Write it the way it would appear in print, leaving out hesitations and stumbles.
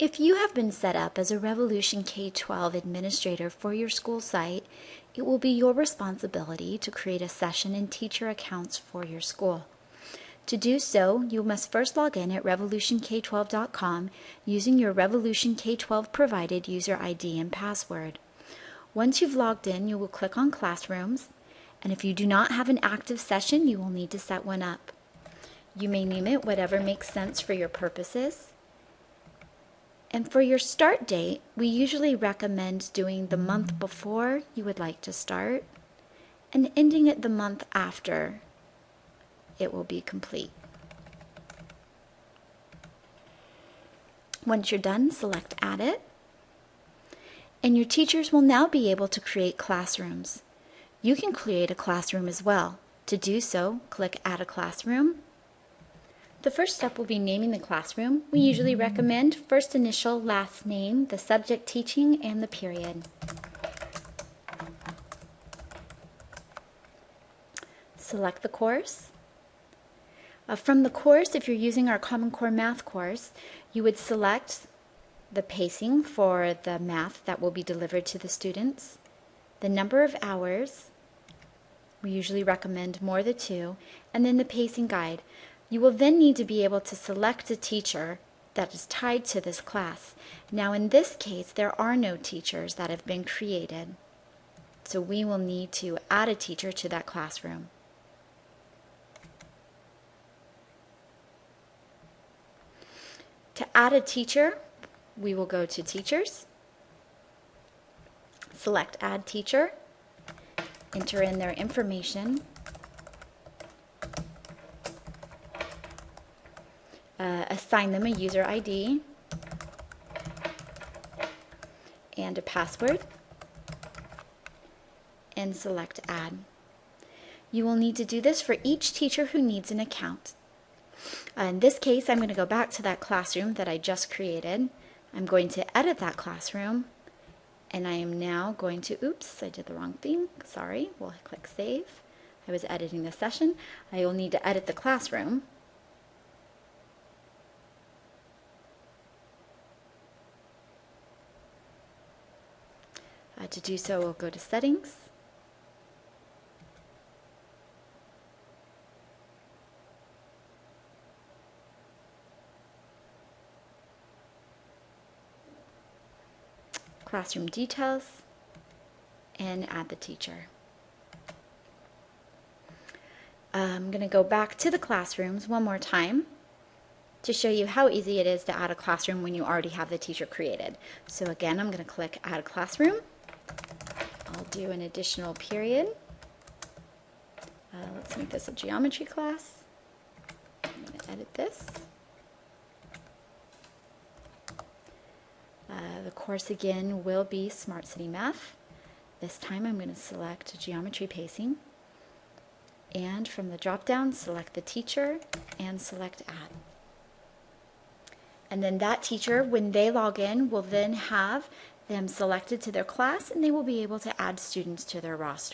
If you have been set up as a Revolution K-12 administrator for your school site, it will be your responsibility to create a session and teacher accounts for your school. To do so, you must first log in at revolutionk12.com using your Revolution K-12 provided user ID and password. Once you've logged in, you will click on Classrooms, and if you do not have an active session, you will need to set one up. You may name it whatever makes sense for your purposes. And for your start date, we usually recommend doing the month before you would like to start and ending it the month after it will be complete. Once you're done, select Add It. And your teachers will now be able to create classrooms. You can create a classroom as well. To do so, click Add a Classroom. The first step will be naming the classroom. We usually recommend first initial, last name, the subject teaching, and the period. Select the course. From the course, if you're using our Common Core Math course, you would select the pacing for the math that will be delivered to the students, the number of hours, we usually recommend more than 2, and then the pacing guide. You will then need to be able to select a teacher that is tied to this class. Now in this case, there are no teachers that have been created, so we will need to add a teacher to that classroom. To add a teacher, we will go to Teachers, select Add Teacher, enter in their information, assign them a user ID and a password, and select Add. You will need to do this for each teacher who needs an account. In this case, I'm going to go back to that classroom that I just created. I'm going to edit that classroom, and I am now going to, oops, I did the wrong thing, sorry, we'll click Save. I was editing the session. I will need to edit the classroom. To do so, we'll go to Settings, Classroom Details, and add the teacher. I'm going to go back to the classrooms one more time to show you how easy it is to add a classroom when you already have the teacher created. So again, I'm going to click Add a Classroom. I'll do an additional period. Let's make this a geometry class. I'm going to edit this. The course again will be Smart City Math. This time I'm going to select Geometry Pacing. And from the drop-down, select the teacher and select Add. And then that teacher, when they log in, will then have them selected to their class, and they will be able to add students to their roster.